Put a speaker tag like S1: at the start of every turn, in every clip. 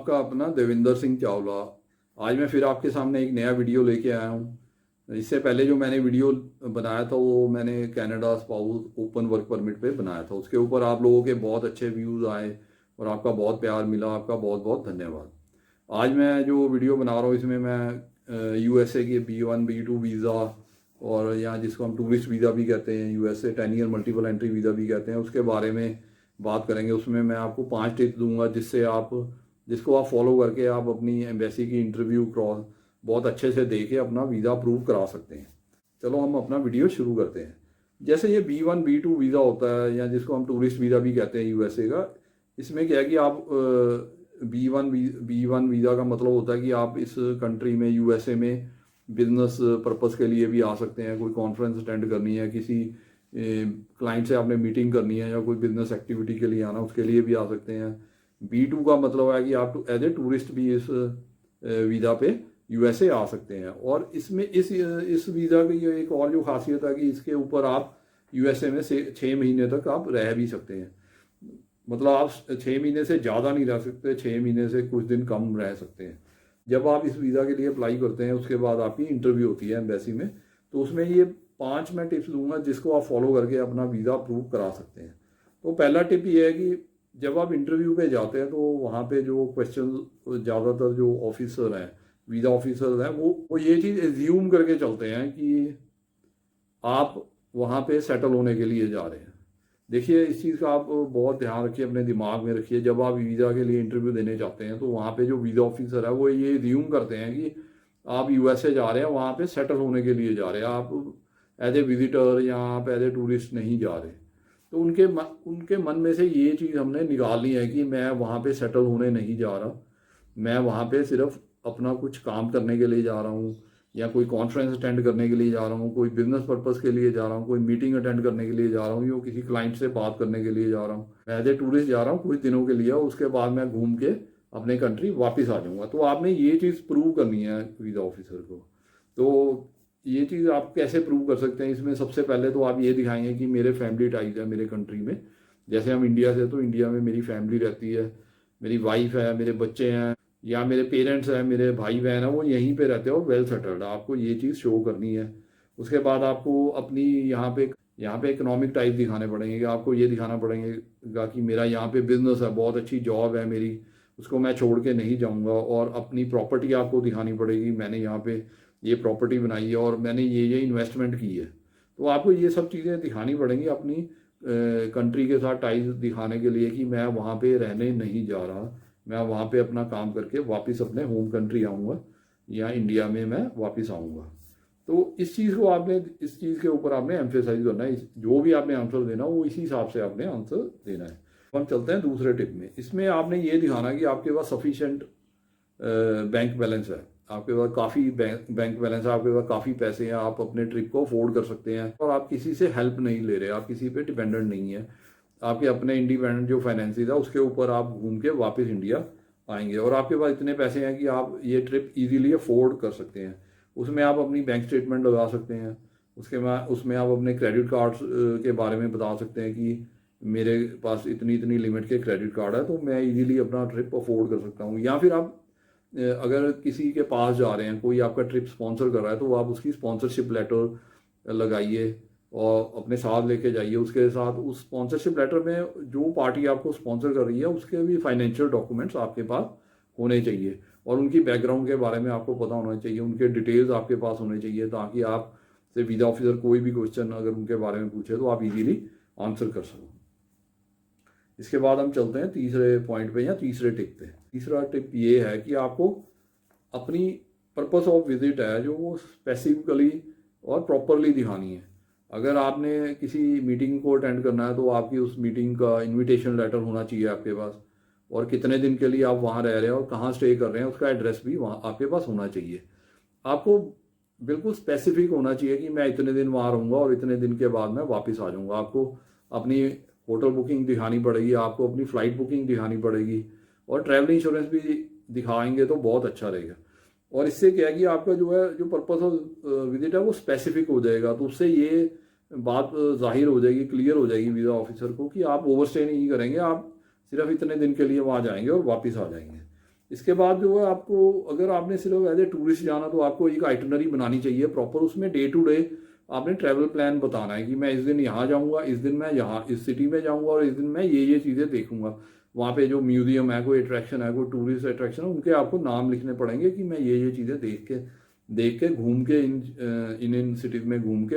S1: आपका अपना देविंदर सिंह चावला। आज मैं फिर आपके सामने एक नया वीडियो लेके आया हूँ। इससे पहले जो मैंने वीडियो बनाया था वो मैंने Canada spouse open work permit पे बनाया था। उसके ऊपर आप लोगों के बहुत अच्छे व्यूज़ आए और आपका बहुत प्यार मिला। आपका बहुत बहुत धन्यवाद। आज मैं जो वीडियो बना रहा हूँ इसमें मैं यूएसए के B1 B2 वीज़ा और यहाँ जिसको हम टूरिस्ट वीज़ा भी कहते हैं, USA 10 year multiple entry visa भी कहते हैं, उसके बारे में बात करेंगे। उसमें मैं आपको 5 टिप्स दूंगा जिसको आप फॉलो करके आप अपनी एम्बेसी की इंटरव्यू क्रॉस बहुत अच्छे से दे के अपना वीज़ा अप्रूव करा सकते हैं। चलो हम अपना वीडियो शुरू करते हैं। जैसे ये B1 B2 वीज़ा होता है या जिसको हम टूरिस्ट वीज़ा भी कहते हैं यूएसए का, इसमें क्या है कि आप B1 वीज़ा का मतलब होता है कि आप इस कंट्री में यूएसए में बिजनेस पर्पस के लिए भी आ सकते हैं। कोई कॉन्फ्रेंस अटेंड करनी है, किसी क्लाइंट से आपने मीटिंग करनी है या कोई बिजनेस एक्टिविटी के लिए आना, उसके लिए भी आ सकते हैं। B2 का मतलब है कि आप एज ए टूरिस्ट भी इस वीज़ा पे यूएसए आ सकते हैं। और इसमें इस वीज़ा की एक और जो खासियत है कि इसके ऊपर आप यूएसए में से 6 महीने तक आप रह भी सकते हैं। मतलब आप 6 महीने से ज़्यादा नहीं रह सकते, 6 महीने से कुछ दिन कम रह सकते हैं। जब आप इस वीज़ा के लिए अप्लाई करते हैं उसके बाद आपकी इंटरव्यू होती है एम्बेसी में, तो उसमें ये 5 मैं टिप्स दूंगा जिसको आप फॉलो करके अपना वीज़ा अप्रूव करा सकते हैं। तो पहला टिप ये है कि जब आप इंटरव्यू पे जाते हैं तो वहाँ पे जो क्वेश्चन ज़्यादातर जो ऑफिसर हैं, वीज़ा ऑफिसर हैं, वो ये चीज़ एज्यूम करके चलते हैं कि आप वहाँ पे सेटल होने के लिए जा रहे हैं। देखिए, इस चीज़ का आप बहुत ध्यान रखिए, अपने दिमाग में रखिए। जब आप वीज़ा के लिए इंटरव्यू देने जाते हैं तो वहाँ पे जो वीज़ा ऑफिसर है वो ये एज्यूम करते हैं कि आप यूएसए जा रहे हैं, वहाँ पे सेटल होने के लिए जा रहे हैं, आप एज ए विजिटर या आप एज ए टूरिस्ट नहीं जा रहे। तो उनके मन में से ये चीज़ हमने निकालनी है कि मैं वहाँ पे सेटल होने नहीं जा रहा, मैं वहाँ पे सिर्फ अपना कुछ काम करने के लिए जा रहा हूँ या कोई कॉन्फ्रेंस अटेंड करने के लिए जा रहा हूँ, कोई बिजनेस पर्पस के लिए जा रहा हूँ, कोई मीटिंग अटेंड करने के लिए जा रहा हूँ या किसी क्लाइंट से बात करने के लिए जा रहा हूँ। मैं एज ए टूरिस्ट जा रहा हूँ कुछ दिनों के लिए और उसके बाद मैं घूम के अपने कंट्री वापस आ जाऊँगा। तो आपने ये चीज़ प्रूव करनी है वीज़ा ऑफिसर को। तो ये चीज़ आप कैसे प्रूव कर सकते हैं? इसमें सबसे पहले तो आप ये दिखाएंगे कि मेरे फैमिली टाइज है मेरे कंट्री में। जैसे हम इंडिया से, तो इंडिया में मेरी फैमिली रहती है, मेरी वाइफ है, मेरे बच्चे हैं या मेरे पेरेंट्स हैं, मेरे भाई बहन हैं, वो यहीं पे रहते हैं और वेल सेटल्ड। आपको ये चीज़ शो करनी है। उसके बाद आपको अपनी यहाँ पे इकोनॉमिक टाइप दिखाने पड़ेंगे कि आपको ये दिखाना पड़ेगा कि मेरा यहाँ पे बिजनेस है, बहुत अच्छी जॉब है मेरी, उसको मैं छोड़ के नहीं जाऊँगा। और अपनी प्रॉपर्टी आपको दिखानी पड़ेगी, मैंने यहाँ पे ये प्रॉपर्टी बनाई है और मैंने ये इन्वेस्टमेंट की है। तो आपको ये सब चीज़ें दिखानी पड़ेंगी अपनी कंट्री के साथ टाइज दिखाने के लिए कि मैं वहाँ पे रहने नहीं जा रहा, मैं वहाँ पे अपना काम करके वापस अपने होम कंट्री आऊँगा या इंडिया में मैं वापस आऊँगा। तो इस चीज़ के ऊपर आपने एम्फेसाइज करना है। जो भी आपने आंसर देना वो इसी हिसाब से आपने आंसर देना है। हम चलते हैं दूसरे टिप में। इसमें आपने ये दिखाना कि आपके पास सफिशेंट बैंक बैलेंस है, आपके पास काफ़ी बैंक बैलेंस है, आपके पास काफ़ी पैसे हैं, आप अपने ट्रिप को अफोर्ड कर सकते हैं और आप किसी से हेल्प नहीं ले रहे, आप किसी पे डिपेंडेंट नहीं है। आपके अपने इंडिपेंडेंट जो फाइनेंसिस है उसके ऊपर आप घूम के वापस इंडिया आएंगे और आपके पास इतने पैसे हैं कि आप ये ट्रिप इजीली अफोर्ड कर सकते हैं। उसमें आप अपनी बैंक स्टेटमेंट लगा सकते हैं। उसमें आप अपने क्रेडिट कार्ड्स के बारे में बता सकते हैं कि मेरे पास इतनी इतनी लिमिट के क्रेडिट कार्ड है तो मैं इजीली अपना ट्रिप अफोर्ड कर सकता हूँ। या फिर आप अगर किसी के पास जा रहे हैं, कोई आपका ट्रिप स्पॉन्सर कर रहा है, तो आप उसकी स्पॉन्सरशिप लेटर लगाइए और अपने साथ लेके जाइए। उसके साथ उस स्पॉन्सरशिप लेटर में जो पार्टी आपको स्पॉन्सर कर रही है उसके भी फाइनेंशियल डॉक्यूमेंट्स आपके पास होने चाहिए और उनकी बैकग्राउंड के बारे में आपको पता होना चाहिए, उनके डिटेल्स आपके पास होने चाहिए ताकि आप से वीज़ा ऑफिसर कोई भी क्वेश्चन अगर उनके बारे में पूछे तो आप इजीली आंसर कर सको। इसके बाद हम चलते हैं तीसरे पॉइंट पे या तीसरे टिप पे। तीसरा टिप ये है कि आपको अपनी पर्पस ऑफ विजिट है जो वो स्पेसिफिकली और प्रॉपरली दिखानी है। अगर आपने किसी मीटिंग को अटेंड करना है तो आपकी उस मीटिंग का इनविटेशन लेटर होना चाहिए आपके पास, और कितने दिन के लिए आप वहाँ रह रहे हैं और कहाँ स्टे कर रहे हैं उसका एड्रेस भी वहाँ आपके पास होना चाहिए। आपको बिल्कुल स्पेसिफिक होना चाहिए कि मैं इतने दिन वहाँ रहूँगा और इतने दिन के बाद मैं वापस आ जाऊँगा। आपको अपनी होटल बुकिंग दिखानी पड़ेगी, आपको अपनी फ़्लाइट बुकिंग दिखानी पड़ेगी और ट्रैवल इंश्योरेंस भी दिखाएंगे तो बहुत अच्छा रहेगा। और इससे क्या है कि आपका जो पर्पस ऑफ विजिट है वो स्पेसिफिक हो जाएगा। तो उससे ये बात जाहिर हो जाएगी, क्लियर हो जाएगी वीज़ा ऑफिसर को कि आप ओवरस्टे नहीं करेंगे, आप सिर्फ इतने दिन के लिए वहाँ जाएंगे और वापस आ जाएंगे। इसके बाद जो है आपको, अगर आपने सिर्फ एज ए टूरिस्ट जाना तो आपको एक आइटनरी बनानी चाहिए प्रॉपर। उसमें डे टू डे आपने ट्रैवल प्लान बताना है कि मैं इस दिन यहाँ जाऊँगा, इस दिन मैं यहाँ इस सिटी में जाऊँगा और इस दिन मैं ये चीज़ें देखूँगा। वहाँ पे जो म्यूजियम है, कोई अट्रैक्शन है, कोई टूरिस्ट अट्रैक्शन है, उनके आपको नाम लिखने पड़ेंगे कि मैं ये चीज़ें देख के घूम के इन सिटीज़ में घूम के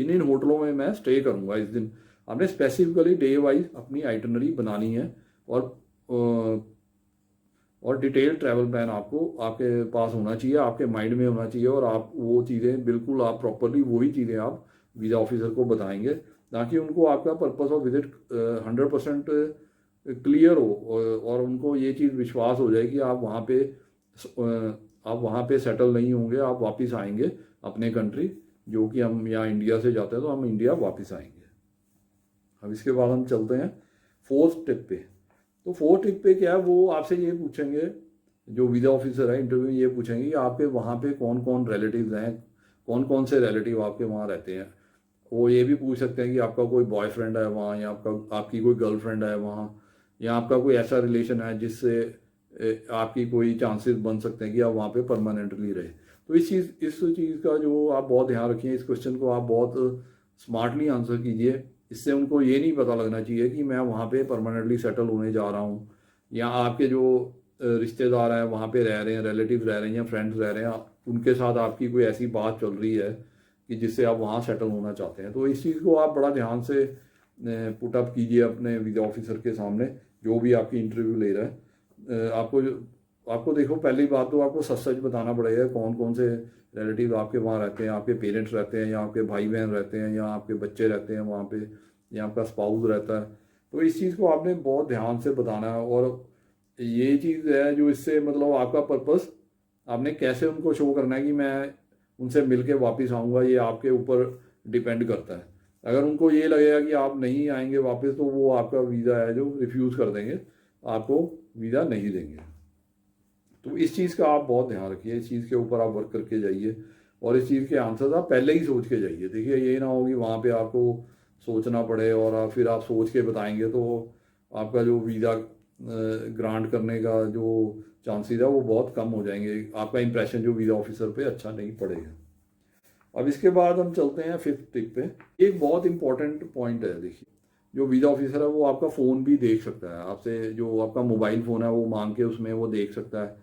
S1: इन होटलों में मैं स्टे करूँगा इस दिन। आपने स्पेसिफिकली डे वाइज अपनी आइटनरी बनानी है और डिटेल ट्रैवल प्लान आपको आपके पास होना चाहिए, आपके माइंड में होना चाहिए, और आप वो चीज़ें बिल्कुल आप प्रॉपरली वही चीज़ें आप वीज़ा ऑफिसर को बताएंगे ताकि उनको आपका पर्पस ऑफ विजिट 100% क्लियर हो और उनको ये चीज़ विश्वास हो जाए कि आप वहाँ पे सेटल नहीं होंगे, आप वापस आएंगे अपने कंट्री। जो कि हम यहाँ इंडिया से जाते हैं तो हम इंडिया वापस आएंगे। अब इसके बाद हम चलते हैं फोर्थ टिप पे। तो फोर्थ टिप पे क्या है, वो आपसे ये पूछेंगे, जो वीज़ा ऑफिसर है इंटरव्यू में ये पूछेंगे कि आपके वहाँ पे कौन कौन रिलेटिव्स हैं, कौन कौन से रिलेटिव आपके वहाँ रहते हैं। वो ये भी पूछ सकते हैं कि आपका कोई बॉयफ्रेंड है वहाँ, या आपकी कोई गर्लफ्रेंड है वहाँ, या आपका कोई ऐसा रिलेशन है जिससे आपकी कोई चांसेस बन सकते हैं कि आप वहाँ पे परमानेंटली रहे। तो इस चीज़ का जो आप बहुत ध्यान रखिए, इस क्वेश्चन को आप बहुत स्मार्टली आंसर कीजिए। इससे उनको ये नहीं पता लगना चाहिए कि मैं वहाँ पे परमानेंटली सेटल होने जा रहा हूँ, या आपके जो रिश्तेदार हैं वहाँ पे रह रहे हैं, रिलेटिव रह रहे हैं या फ्रेंड्स रह रहे हैं, उनके साथ आपकी कोई ऐसी बात चल रही है कि जिससे आप वहाँ सेटल होना चाहते हैं। तो इस चीज़ को आप बड़ा ध्यान से पुट अप कीजिए अपने वीज़ा ऑफिसर के सामने, जो भी आपकी इंटरव्यू ले रहा है। आपको देखो, पहली बात तो आपको सच सच बताना पड़ेगा कौन कौन से रिलेटिव आपके वहाँ रहते हैं। आपके पेरेंट्स रहते हैं, या आपके भाई बहन रहते हैं, या आपके बच्चे रहते हैं वहाँ पे, या आपका स्पाउस रहता है। तो इस चीज़ को आपने बहुत ध्यान से बताना है, और ये चीज़ है जो इससे मतलब आपका पर्पस आपने कैसे उनको शो करना है कि मैं उनसे मिल के वापस आऊँगा, ये आपके ऊपर डिपेंड करता है। अगर उनको ये लगेगा कि आप नहीं आएंगे वापस, तो वो आपका वीज़ा है जो रिफ्यूज़ कर देंगे, आपको वीज़ा नहीं देंगे। तो इस चीज़ का आप बहुत ध्यान रखिए, इस चीज़ के ऊपर आप वर्क करके जाइए, और इस चीज़ के आंसर आप पहले ही सोच के जाइए। देखिए, ये ना हो कि वहाँ पे आपको सोचना पड़े और फिर आप सोच के बताएंगे तो आपका जो वीज़ा ग्रांट करने का जो चांसेस है वो बहुत कम हो जाएंगे, आपका इंप्रेशन जो वीज़ा ऑफिसर पे अच्छा नहीं पड़ेगा। अब इसके बाद हम चलते हैं फिफ्थ टिप पे। एक बहुत इंपॉर्टेंट पॉइंट है, देखिए, जो वीज़ा ऑफिसर है वो आपका फ़ोन भी देख सकता है, आपसे जो आपका मोबाइल फ़ोन है वो मांग के उसमें वो देख सकता है।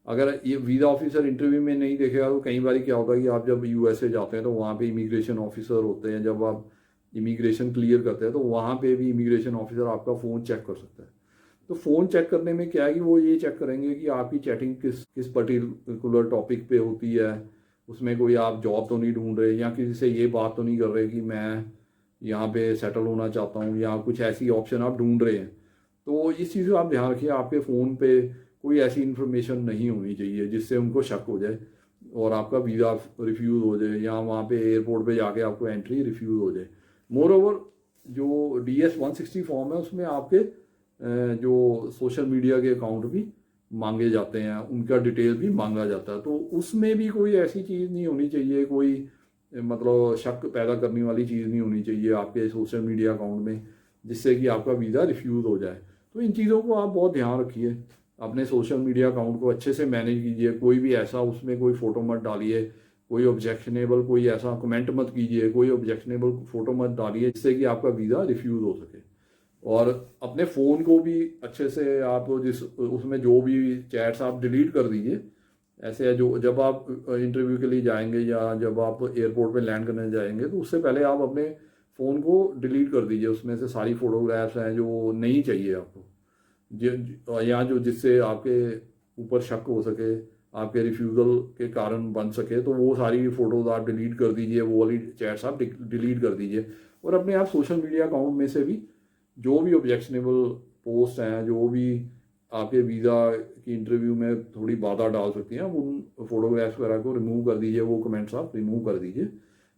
S1: अगर ये वीज़ा ऑफिसर इंटरव्यू में नहीं देखेगा तो कई बार क्या होता है कि आप जब यूएसए जाते हैं तो वहाँ पे इमिग्रेशन ऑफिसर होते हैं, जब आप इमिग्रेशन क्लियर करते हैं तो वहाँ पे भी इमिग्रेशन ऑफिसर आपका फ़ोन चेक कर सकता है। तो फ़ोन चेक करने में क्या है कि वो ये चेक करेंगे कि आपकी चैटिंग किस पर्टिकुलर टॉपिक पे होती है, उसमें कोई आप जॉब तो नहीं ढूंढ रहे, या किसी से ये बात तो नहीं कर रहे कि मैं यहाँ पे सेटल होना चाहता हूँ, या कुछ ऐसी ऑप्शन आप ढूंढ रहे हैं। तो इस चीज़ को आप ध्यान रखिए, आपके फ़ोन पे कोई ऐसी इन्फॉर्मेशन नहीं होनी चाहिए जिससे उनको शक हो जाए और आपका वीज़ा रिफ्यूज़ हो जाए, या वहाँ पे एयरपोर्ट पे जाके आपको एंट्री रिफ्यूज़ हो जाए। मोर ओवर, जो DS-160 फॉर्म है उसमें आपके जो सोशल मीडिया के अकाउंट भी मांगे जाते हैं, उनका डिटेल भी मांगा जाता है। तो उसमें भी कोई ऐसी चीज़ नहीं होनी चाहिए, कोई मतलब शक पैदा करने वाली चीज़ नहीं होनी चाहिए आपके सोशल मीडिया अकाउंट में, जिससे कि आपका वीज़ा रिफ्यूज़ हो जाए। तो इन चीज़ों को आप बहुत ध्यान रखिए, अपने सोशल मीडिया अकाउंट को अच्छे से मैनेज कीजिए। कोई भी ऐसा उसमें कोई फ़ोटो मत डालिए, कोई ऑब्जेक्शनेबल कोई ऐसा कमेंट मत कीजिए, कोई ऑब्जेक्शनेबल फ़ोटो मत डालिए जिससे कि आपका वीज़ा रिफ्यूज़ हो सके। और अपने फ़ोन को भी अच्छे से आप उसमें जो भी चैट्स आप डिलीट कर दीजिए। ऐसे है जो जब आप इंटरव्यू के लिए जाएंगे या जब आप एयरपोर्ट पे लैंड करने जाएंगे तो उससे पहले आप अपने फ़ोन को डिलीट कर दीजिए, उसमें से सारी फ़ोटोग्राफ्स हैं जो नहीं चाहिए आपको, या जो जिससे आपके ऊपर शक हो सके, आपके रिफ्यूज़ल के कारण बन सके, तो वो सारी फ़ोटोज़ आप डिलीट कर दीजिए, वो वाली चैट्स आप डिलीट कर दीजिए। और अपने आप सोशल मीडिया अकाउंट में से भी जो भी ऑब्जेक्शनेबल पोस्ट हैं, जो भी आपके वीज़ा की इंटरव्यू में थोड़ी बाधा डाल सकती हैं, उन फोटोग्राफ्स वगैरह को रिमूव कर दीजिए, वो कमेंट्स आप रिमूव कर दीजिए।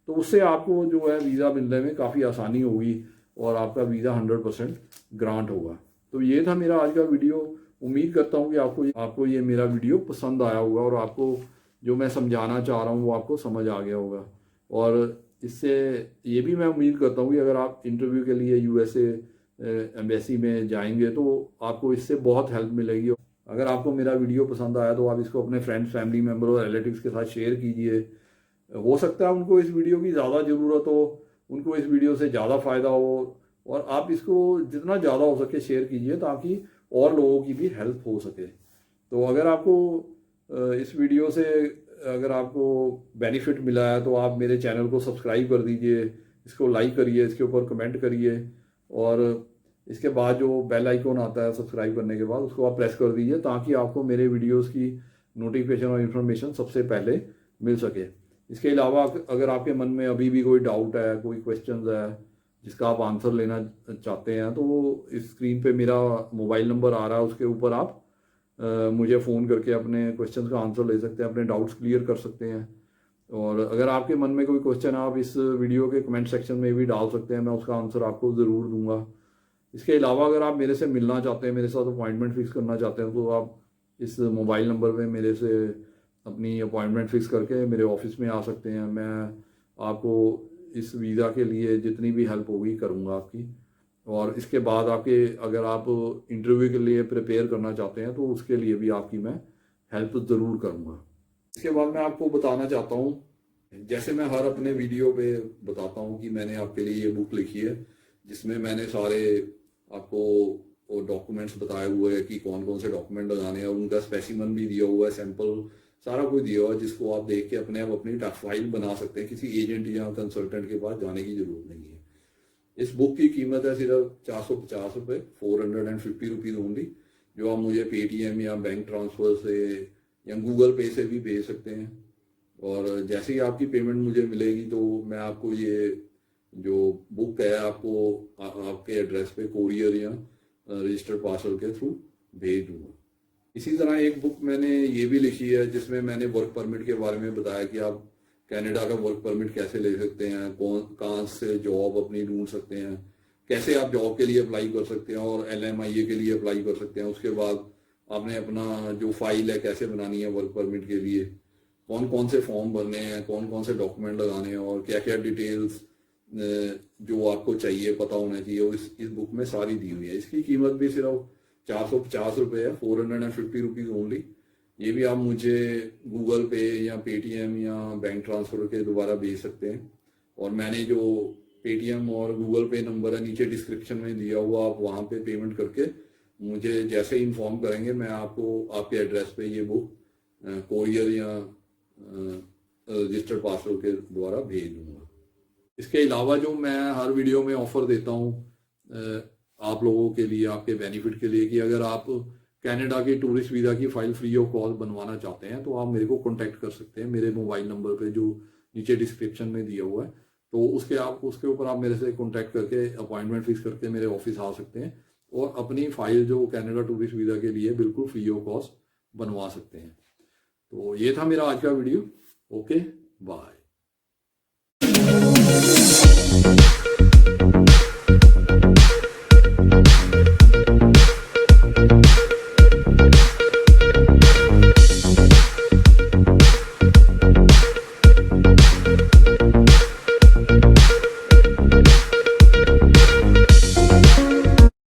S1: तो उससे आपको जो है वीज़ा मिलने में काफ़ी आसानी होगी और आपका वीज़ा 100% ग्रांट होगा। तो ये था मेरा आज का वीडियो। उम्मीद करता हूँ कि आपको ये मेरा वीडियो पसंद आया होगा और आपको जो मैं समझाना चाह रहा हूँ वो आपको समझ आ गया होगा। और इससे ये भी मैं उम्मीद करता हूँ कि अगर आप इंटरव्यू के लिए USA एम्बेसी में जाएंगे तो आपको इससे बहुत हेल्प मिलेगी अगर आपको मेरा वीडियो पसंद आया तो आप इसको अपने फ्रेंड्स, फैमिली मेम्बर और रिलेटिव्स के साथ शेयर कीजिए। हो सकता है उनको इस वीडियो की ज़्यादा ज़रूरत हो, उनको इस वीडियो से ज़्यादा फ़ायदा हो, और आप इसको जितना ज़्यादा हो सके शेयर कीजिए ताकि और लोगों की भी हेल्प हो सके। तो अगर आपको इस वीडियो से अगर आपको बेनिफिट मिला है तो आप मेरे चैनल को सब्सक्राइब कर दीजिए, इसको लाइक करिए, इसके ऊपर कमेंट करिए, और इसके बाद जो बेल आइकॉन आता है सब्सक्राइब करने के बाद उसको आप प्रेस कर दीजिए ताकि आपको मेरे वीडियोस की नोटिफिकेशन और इन्फॉर्मेशन सबसे पहले मिल सके। इसके अलावा अगर आपके मन में अभी भी कोई डाउट है, कोई क्वेश्चन है जिसका आप आंसर लेना चाहते हैं, तो इस स्क्रीन पे मेरा मोबाइल नंबर आ रहा है, उसके ऊपर आप मुझे फ़ोन करके अपने क्वेश्चन का आंसर ले सकते हैं, अपने डाउट्स क्लियर कर सकते हैं। और अगर आपके मन में कोई क्वेश्चन है आप इस वीडियो के कमेंट सेक्शन में भी डाल सकते हैं, मैं उसका आंसर आपको ज़रूर दूंगा। इसके अलावा अगर आप मेरे से मिलना चाहते हैं, मेरे साथ अपॉइंटमेंट फ़िक्स करना चाहते हैं, तो आप इस मोबाइल नंबर पे मेरे से अपनी अपॉइंटमेंट फ़िक्स करके मेरे ऑफिस में आ सकते हैं। मैं आपको इस वीज़ा के लिए जितनी भी हेल्प होगी करूँगा आपकी। और इसके बाद आपके अगर आप इंटरव्यू के लिए प्रिपेयर करना चाहते हैं तो उसके लिए भी आपकी मैं हेल्प ज़रूर करूँगा। इसके बाद मैं आपको बताना चाहता हूँ, जैसे मैं हर अपने वीडियो पे बताता हूँ कि मैंने आपके लिए ये बुक लिखी है जिसमें मैंने सारे आपको डॉक्यूमेंट्स बताए हुए हैं कि कौन कौन से डॉक्यूमेंट लगाने हैं, और उनका स्पेसिमन भी दिया हुआ है, सैंपल सारा कुछ दिया हुआ है, जिसको आप देख के अपने आप अपनी फाइल बना सकते हैं। किसी एजेंट या कंसल्टेंट के पास जाने की जरूरत नहीं है। इस बुक की कीमत है सिर्फ 450 रुपये, 450 रुपीज़ ओनली, जो आप मुझे पेटीएम या बैंक ट्रांसफ़र से या गूगल पे से भी भेज सकते हैं। और जैसे ही आपकी पेमेंट मुझे मिलेगी तो मैं आपको ये जो बुक है आपको आपके एड्रेस पे कोरियर या रजिस्टर्ड पार्सल के थ्रू भेज दूंगा। इसी तरह एक बुक मैंने ये भी लिखी है जिसमें मैंने वर्क परमिट के बारे में बताया कि आप कनाडा का वर्क परमिट कैसे ले सकते हैं, कहाँ से जॉब अपनी ढूंढ सकते हैं, कैसे आप जॉब के लिए अप्लाई कर सकते हैं और LMIA के लिए अप्लाई कर सकते हैं। उसके बाद आपने अपना जो फाइल है कैसे बनानी है वर्क परमिट के लिए, कौन कौन से फॉर्म भरने हैं, कौन कौन से डॉक्यूमेंट लगाने हैं, और क्या क्या डिटेल्स जो आपको चाहिए पता होना चाहिए, वो इस बुक में सारी दी हुई है। इसकी कीमत भी सिर्फ 450 रुपये है, 450 रुपीज़ ओनली। ये भी आप मुझे गूगल पे या पेटीएम या बैंक ट्रांसफ़र के द्वारा भेज सकते हैं। और मैंने जो पेटीएम और गूगल पे नंबर है नीचे डिस्क्रिप्शन में दिया हुआ, आप वहाँ पे पेमेंट करके मुझे जैसे ही इन्फॉर्म करेंगे मैं आपको आपके एड्रेस पे ये बुक कोरियर या रजिस्टर्ड पार्सल के द्वारा भेज दूँगा। इसके अलावा जो मैं हर वीडियो में ऑफ़र देता हूँ आप लोगों के लिए, आपके बेनिफिट के लिए, कि अगर आप कनाडा के टूरिस्ट वीज़ा की फ़ाइल फ्री ऑफ कॉस्ट बनवाना चाहते हैं तो आप मेरे को कॉन्टैक्ट कर सकते हैं मेरे मोबाइल नंबर पे जो नीचे डिस्क्रिप्शन में दिया हुआ है। तो उसके ऊपर आप मेरे से कॉन्टैक्ट करके अपॉइंटमेंट फिक्स करके मेरे ऑफिस आ सकते हैं और अपनी फ़ाइल जो कनाडा टूरिस्ट वीज़ा के लिए बिल्कुल फ्री ऑफ कॉस्ट बनवा सकते हैं। तो ये था मेरा आज का वीडियो। Okay, bye.